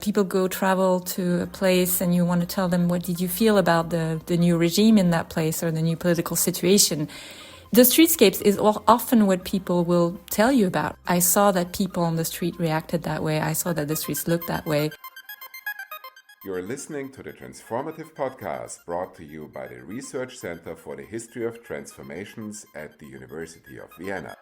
People go travel to a place and you want to tell them, what did you feel about the new regime in that place or the new political situation? The streetscapes is often what people will tell you about. I saw that people on the street reacted that way. I saw that the streets looked that way. You're listening to the Transformative Podcast, brought to you by the Research Center for the History of Transformations at the University of Vienna.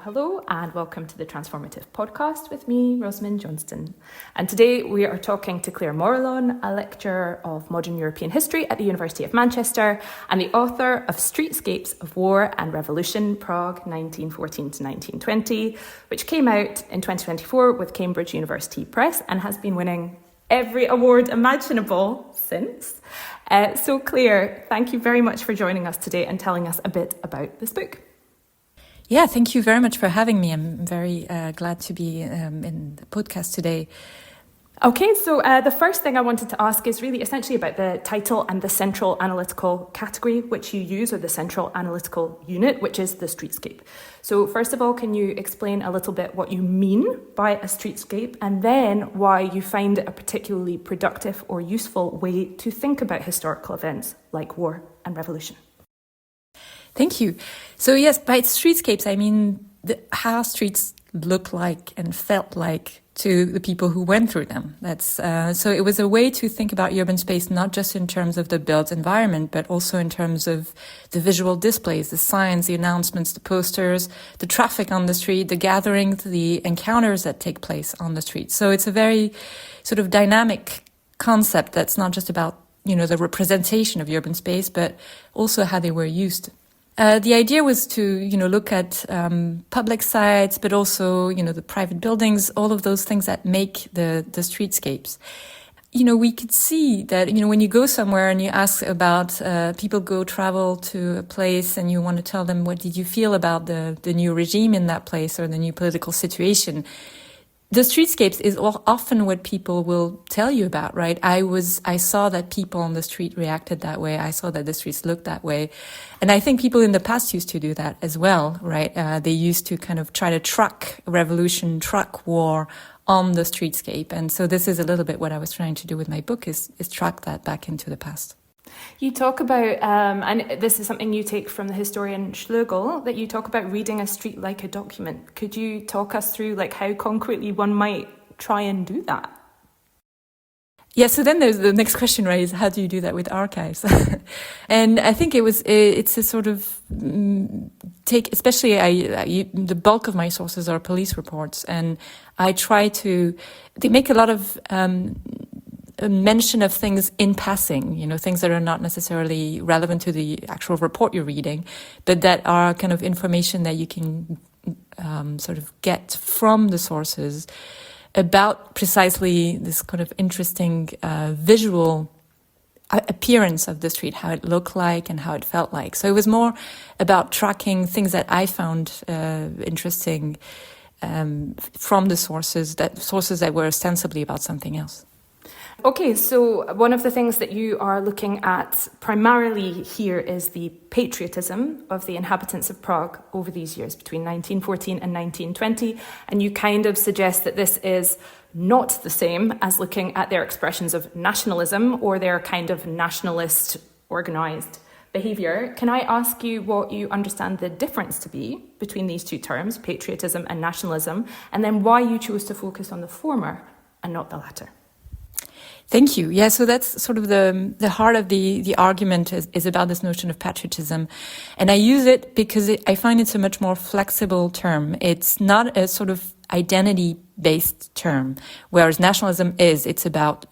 Hello and welcome to the Transformative Podcast with me, Rosamund Johnston. And today we are talking to Claire Morelon, a lecturer of modern European history at the University of Manchester and the author of Streetscapes of War and Revolution, Prague 1914 to 1920, which came out in 2024 with Cambridge University Press and has been winning every award imaginable since. So Claire, thank you very much for joining us today and telling us a bit about this book. Yeah, thank you very much for having me. I'm very glad to be in the podcast today. Okay, so the first thing I wanted to ask is really essentially about the title and the central analytical category which you use, or the central analytical unit, which is the streetscape. So first of all, can you explain a little bit what you mean by a streetscape, and then why you find it a particularly productive or useful way to think about historical events like war and revolution? Thank you. So yes, by streetscapes, I mean how streets look like and felt like to the people who went through them. So it was a way to think about urban space, not just in terms of the built environment, but also in terms of the visual displays, the signs, the announcements, the posters, the traffic on the street, the gatherings, the encounters that take place on the street. So it's a very sort of dynamic concept that's not just about, the representation of urban space, but also how they were used. The idea was to, look at public sites, but also, the private buildings, all of those things that make the streetscapes. We could see that, when you go somewhere and you ask about, people go travel to a place and you want to tell them, what did you feel about the new regime in that place or the new political situation? The streetscapes is often what people will tell you about, right? I saw that people on the street reacted that way. I saw that the streets looked that way. And I think people in the past used to do that as well, right? They used to kind of try to truck revolution, truck war on the streetscape. And so this is a little bit what I was trying to do with my book, is truck that back into the past. You talk about, and this is something you take from the historian Schlegel, that you talk about reading a street like a document. Could you talk us through how concretely one might try and do that? Yeah, so then there's the next question, right, is how do you do that with archives? And I think it's a sort of especially the bulk of my sources are police reports, and I try they make a lot of a mention of things in passing, things that are not necessarily relevant to the actual report you're reading, but that are kind of information that you can sort of get from the sources about precisely this kind of interesting visual appearance of the street, how it looked like and how it felt like. So it was more about tracking things that I found interesting from the sources that were ostensibly about something else. Okay, so one of the things that you are looking at primarily here is the patriotism of the inhabitants of Prague over these years between 1914 and 1920, and you kind of suggest that this is not the same as looking at their expressions of nationalism or their kind of nationalist organised behaviour. Can I ask you what you understand the difference to be between these two terms, patriotism and nationalism, and then why you chose to focus on the former and not the latter? Thank you. Yeah, so that's sort of the heart of the argument is about this notion of patriotism. And I use it because I find it's a much more flexible term. It's not a sort of identity-based term, whereas nationalism it's about,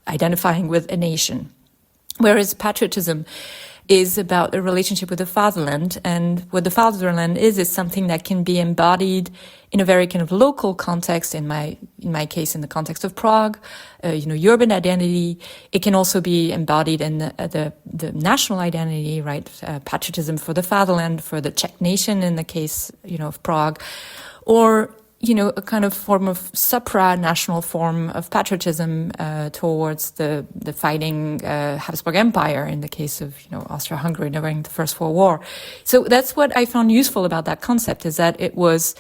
identifying with a nation. Whereas patriotism is about a relationship with the fatherland, and what the fatherland is something that can be embodied in a very kind of local context. In my case, in the context of Prague, urban identity. It can also be embodied in the national identity, right? Patriotism for the fatherland, for the Czech nation in the case, of Prague, or a kind of form of supranational form of patriotism towards the fighting Habsburg Empire in the case of, Austria-Hungary during the First World War. So that's what I found useful about that concept, is that it was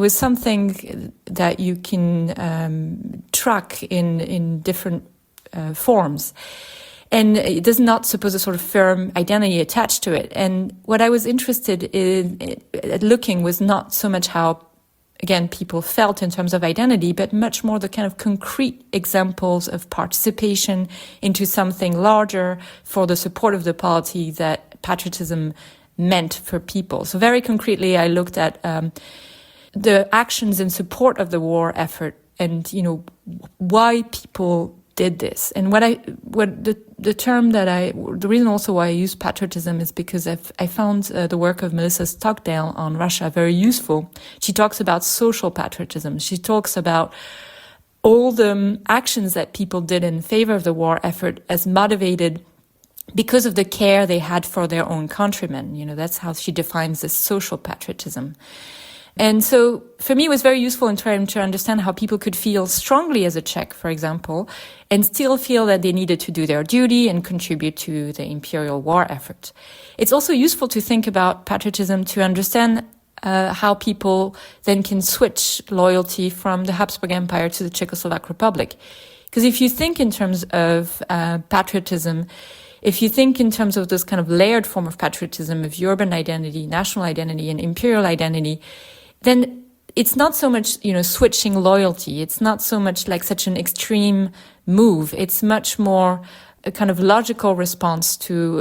something that you can track in different forms. And it does not suppose a sort of firm identity attached to it. And what I was interested in looking was not so much how, again, people felt in terms of identity, but much more the kind of concrete examples of participation into something larger for the support of the polity that patriotism meant for people. So very concretely, I looked at the actions in support of the war effort and, why people did this. And the reason also why I use patriotism is because I found the work of Melissa Stockdale on Russia very useful. She talks about social patriotism. She talks about all the actions that people did in favor of the war effort as motivated because of the care they had for their own countrymen. That's how she defines this social patriotism. And so for me, it was very useful in trying to understand how people could feel strongly as a Czech, for example, and still feel that they needed to do their duty and contribute to the imperial war effort. It's also useful to think about patriotism to understand how people then can switch loyalty from the Habsburg Empire to the Czechoslovak Republic. Because if you think in terms of patriotism, if you think in terms of this kind of layered form of patriotism of urban identity, national identity, and imperial identity, then it's not so much, switching loyalty. It's not so much like such an extreme move. It's much more a kind of logical response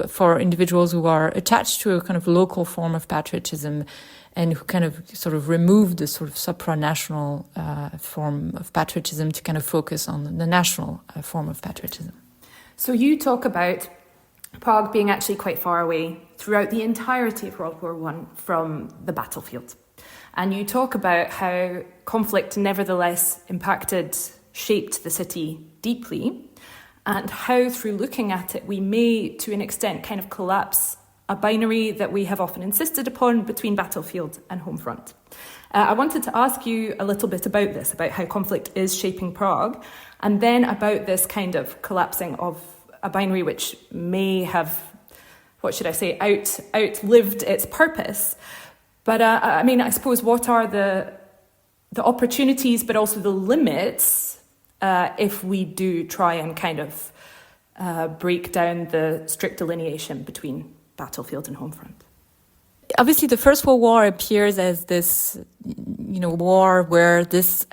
for individuals who are attached to a kind of local form of patriotism and who kind of sort of remove the sort of supranational form of patriotism to kind of focus on the national form of patriotism. So you talk about Prague being actually quite far away throughout the entirety of World War I from the battlefield. And you talk about how conflict nevertheless shaped the city deeply, and how through looking at it, we may, to an extent, kind of collapse a binary that we have often insisted upon between battlefield and home front. I wanted to ask you a little bit about this, about how conflict is shaping Prague, and then about this kind of collapsing of a binary which may have, outlived its purpose. But I suppose what are the opportunities, but also the limits, if we do try and kind of break down the strict delineation between battlefield and home front? Obviously, the First World War appears as this, war where this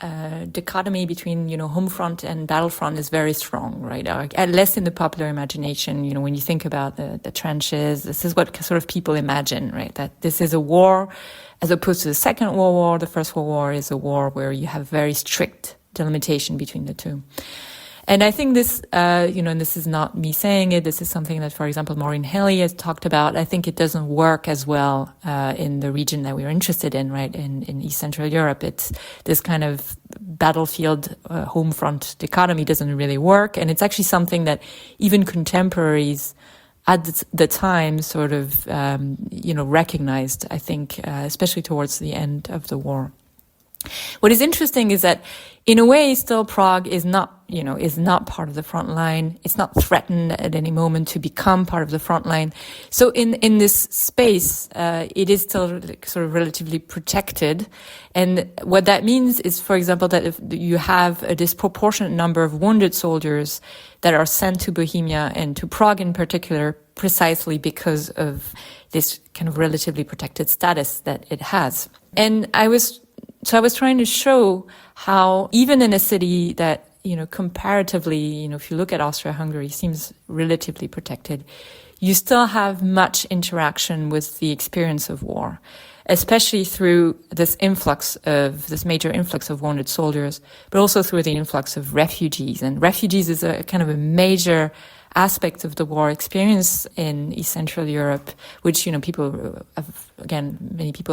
dichotomy between, home front and battlefront is very strong, right? At least in the popular imagination, when you think about the trenches, this is what sort of people imagine, right? That this is a war, as opposed to the Second World War. The First World War is a war where you have very strict delimitation between the two. And I think this, and this is not me saying it, this is something that, for example, Maureen Haley has talked about. I think it doesn't work as well in the region that we're interested in, right, in East Central Europe. It's this kind of battlefield home front dichotomy doesn't really work. And it's actually something that even contemporaries at the time sort of, recognized, I think, especially towards the end of the war. What is interesting is that, in a way, still Prague is not part of the front line. It's not threatened at any moment to become part of the front line. So in this space, it is still sort of relatively protected. And what that means is, for example, that if you have a disproportionate number of wounded soldiers that are sent to Bohemia and to Prague in particular, precisely because of this kind of relatively protected status that it has. And I was trying to show how even in a city that, comparatively, if you look at Austria-Hungary, seems relatively protected, you still have much interaction with the experience of war, especially through this major influx of wounded soldiers, but also through the influx of refugees. And refugees is a kind of a major aspect of the war experience in East Central Europe, which, many people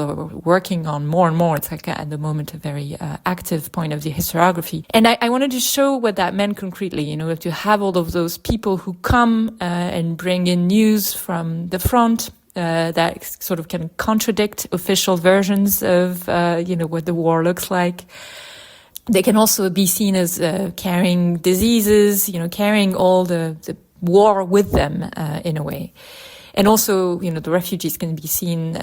are working on more and more. It's like at the moment a very active point of the historiography. And I wanted to show what that meant concretely, to have all of those people who come and bring in news from the front, that sort of can contradict official versions of, what the war looks like. They can also be seen as carrying diseases, carrying all the war with them in a way. And also, the refugees can be seen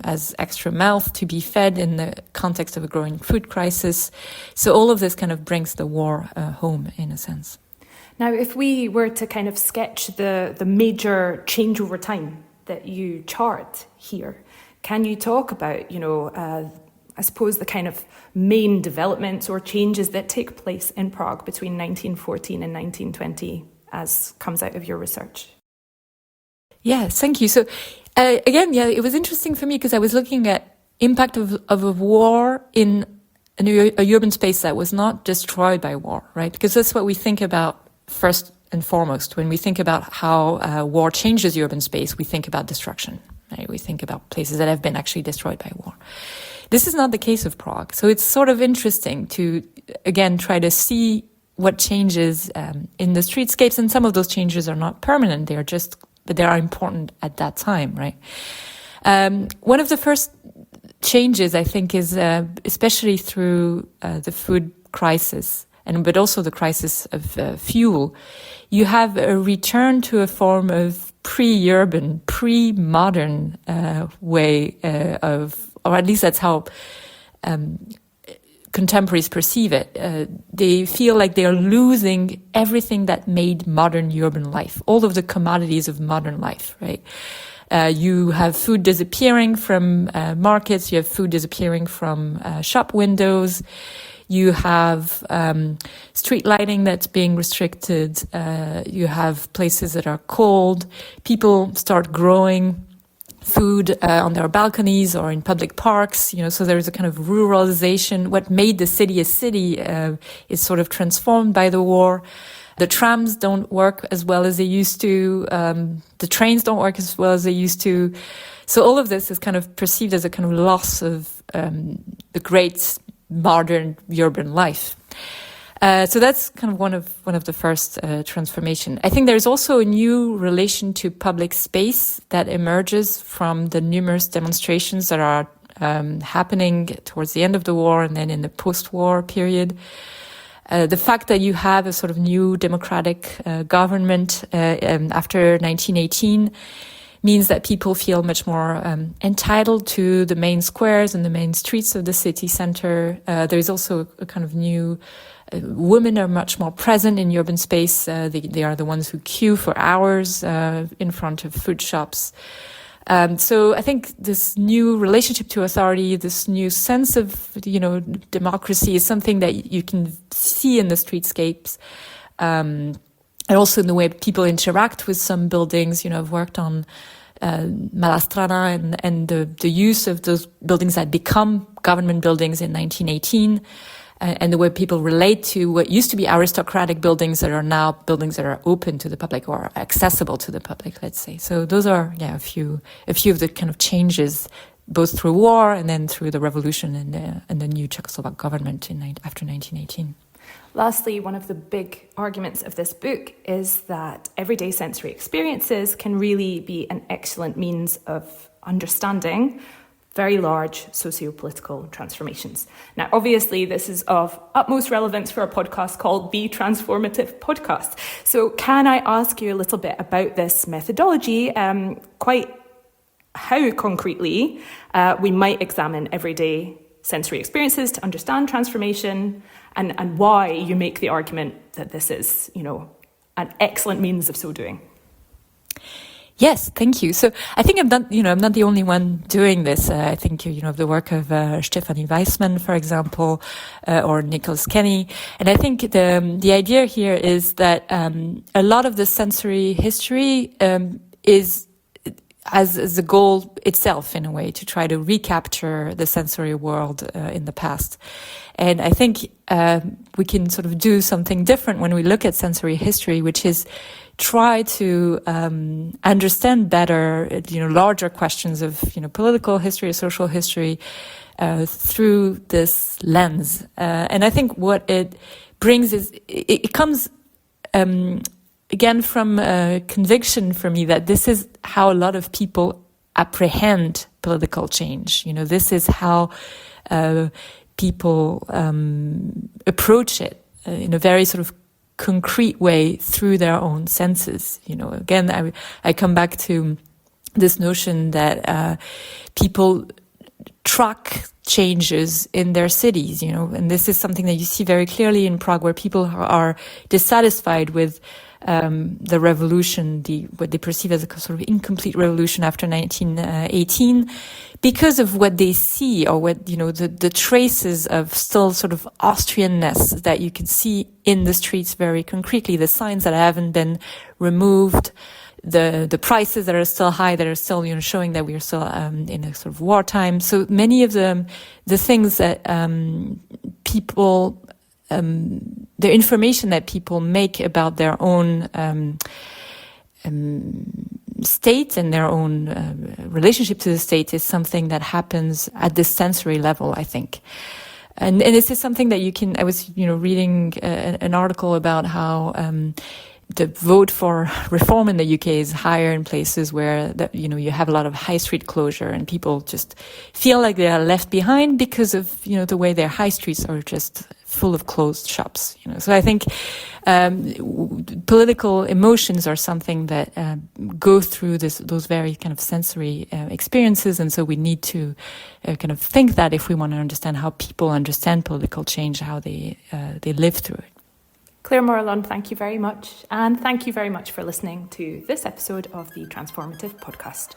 as extra mouth to be fed in the context of a growing food crisis. So all of this kind of brings the war home in a sense. Now, if we were to kind of sketch the major change over time that you chart here, can you talk about, I suppose the kind of main developments or changes that take place in Prague between 1914 and 1920 as comes out of your research? Yeah, thank you. So again, it was interesting for me because I was looking at impact of a war in a urban space that was not destroyed by war, right? Because that's what we think about first and foremost. When we think about how war changes urban space, we think about destruction, right? We think about places that have been actually destroyed by war. This is not the case of Prague. So it's sort of interesting to, again, try to see what changes in the streetscapes. And some of those changes are not permanent. But they are important at that time, right? One of the first changes, I think, is especially through the food crisis, but also the crisis of fuel, you have a return to a form of pre-urban, pre-modern way or at least that's how contemporaries perceive it. They feel like they are losing everything that made modern urban life, all of the commodities of modern life, right? You have food disappearing from markets, you have food disappearing from shop windows, you have street lighting that's being restricted, you have places that are cold, people start growing food on their balconies or in public parks, so there is a kind of ruralization. What made the city a city is sort of transformed by the war. The trams don't work as well as they used to. The trains don't work as well as they used to. So all of this is kind of perceived as a kind of loss of the great modern urban life. So that's kind of one of the first transformation. I think there's also a new relation to public space that emerges from the numerous demonstrations that are happening towards the end of the war and then in the post-war period. The fact that you have a sort of new democratic government after 1918 means that people feel much more entitled to the main squares and the main streets of the city center. There is also a kind of new women are much more present in urban space. They are the ones who queue for hours in front of food shops. So I think this new relationship to authority, this new sense of, democracy is something that you can see in the streetscapes. And also in the way people interact with some buildings. I've worked on Malá Strana and the use of those buildings that become government buildings in 1918. And the way people relate to what used to be aristocratic buildings that are now buildings that are open to the public or accessible to the public, let's say. So those are, a few of the kind of changes, both through war and then through the revolution and the new Czechoslovak government after 1918. Lastly, one of the big arguments of this book is that everyday sensory experiences can really be an excellent means of understanding very large socio-political transformations. Now, obviously, this is of utmost relevance for a podcast called the Transformative Podcast. So can I ask you a little bit about this methodology, quite how concretely we might examine everyday sensory experiences to understand transformation and why you make the argument that this is, an excellent means of so doing? Yes, thank you. So I think I'm not the only one doing this. I think, the work of Stefanie Weissman, for example, or Nicholas Kenny. And I think the idea here is that a lot of the sensory history is as a goal itself, in a way, to try to recapture the sensory world in the past. And I think we can sort of do something different when we look at sensory history, which is try to understand better, larger questions of, political history, social history, through this lens. And I think what it brings is, it comes, again, from a conviction for me that this is how a lot of people apprehend political change. This is how people approach it in a very sort of concrete way through their own senses. Again, I come back to this notion that people track changes in their cities, and this is something that you see very clearly in Prague, where people are dissatisfied with the revolution, what they perceive as a sort of incomplete revolution after 1918, because of what they see, or what, the traces of still sort of Austrianness that you can see in the streets very concretely, the signs that haven't been removed, the prices that are still high, that are still, showing that we are still in a sort of wartime. So many of the things that people, the information that people make about their own state and their own relationship to the state is something that happens at this sensory level, I think. And this is something that I was, reading an article about how the vote for reform in the UK is higher in places where you have a lot of high street closure, and people just feel like they are left behind because of the way their high streets are just full of closed shops. So I think political emotions are something that go through those very kind of sensory experiences, and so we need to kind of think that if we want to understand how people understand political change, how they live through it. Claire Morelon, thank you very much. And thank you very much for listening to this episode of the Transformative Podcast.